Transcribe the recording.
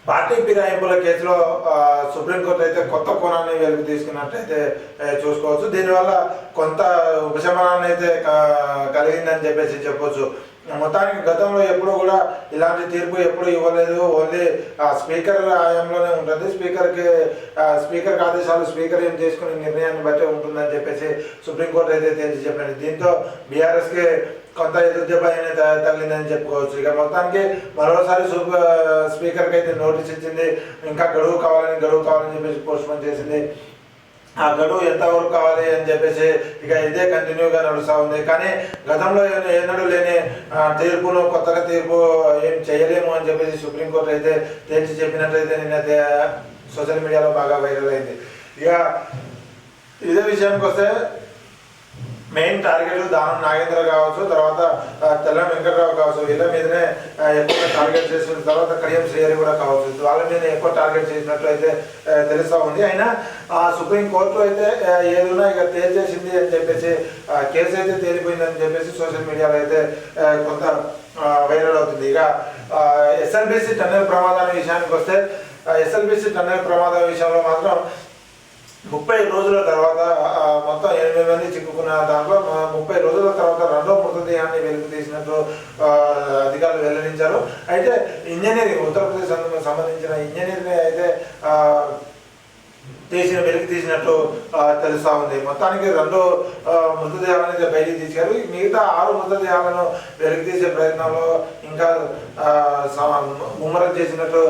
Party ఫిరాయింపుల కేసులో supreme court అయితే కొత్త కోణాన్ని వెలుగు తీసుకున్నట్టయితే చూసుకోవచ్చు. దీనివల్ల కొంత ఉపశమనాన్ని అయితే కలిగిందని చెప్పొచ్చు. మొత్తానికి గతంలో ఎప్పుడు కూడా ఇలాంటి తీర్పు ఎప్పుడు ఇవ్వలేదు. ఓన్లీ స్పీకర్ హయాంలోనే ఉంటుంది. స్పీకర్ ఆదేశాలు స్పీకర్ ఏం చేసుకునే నిర్ణయాన్ని బట్టే ఉంటుందని చెప్పేసి సుప్రీంకోర్టు అయితే తేల్చి చెప్పింది. దీంతో బీఆర్ఎస్కి కొంత ఎదురు దెబ్బ అనేది తగిలిందని చెప్పుకోవచ్చు. ఇక మొత్తానికి మరోసారి స్పీకర్కి అయితే నోటీస్ ఇచ్చింది. ఇంకా గడువు కావాలని చెప్పేసి పోస్ట్పోన్ చేసింది. ఆ గడువు ఎంతవరకు కావాలి అని చెప్పేసి ఇక ఇదే కంటిన్యూగా నడుస్తూ ఉంది. కానీ గతంలో ఎన్నడూ లేని తీర్పును కొత్తగా తీర్పు ఏం చేయలేము అని చెప్పేసి సుప్రీంకోర్టు అయితే తేల్చి చెప్పినట్లయితే నిన్న సోషల్ మీడియాలో బాగా వైరల్ అయింది. ఇక ఇదే విషయానికి వస్తే మెయిన్ టార్గెట్ దానం నాగేంద్ర కావచ్చు, తర్వాత తెల్లం వెంకట్రావు కావచ్చు, వీళ్ళ మీదనే ఎక్కువ టార్గెట్ చేసిన తర్వాత కడియం శ్రీహరి కూడా కావచ్చు, వాళ్ళ మీద ఎక్కువ టార్గెట్ చేసినట్లు అయితే తెలుస్తూ ఉంది. అయినా సుప్రీంకోర్టు అయితే ఏదైనా ఇక తేల్చేసింది అని చెప్పేసి కేసు అయితే తేలిపోయిందని చెప్పేసి సోషల్ మీడియాలో అయితే కొంత వైరల్ అవుతుంది. ఇక ఎస్ఎల్బీసీ టన్నెల్ ప్రమాదం విషయానికి వస్తే ఎస్ఎల్బీసీ టన్నెల్ ప్రమాదం విషయంలో మాత్రం 30 రోజుల తర్వాత మొత్తం 8 మంది చిక్కుకున్న దాంట్లో 30 రోజుల తర్వాత రెండో మృతదేహాన్ని వెలికి తీసినట్టు అధికారులు వెల్లడించారు. అయితే ఇంజనీరింగ్ ఉత్తరప్రదేశ్ సంబంధించిన ఇంజనీరింగ్ అయితే వెలికి తీసినట్టు తెలుస్తూ ఉంది. మొత్తానికి 2 మృతదేహాలను అయితే బయటికి తీశారు. మిగతా 6 మృతదేహాలను వెలికి తీసే ప్రయత్నంలో ఇంకా ముమ్మరం చేసినట్టు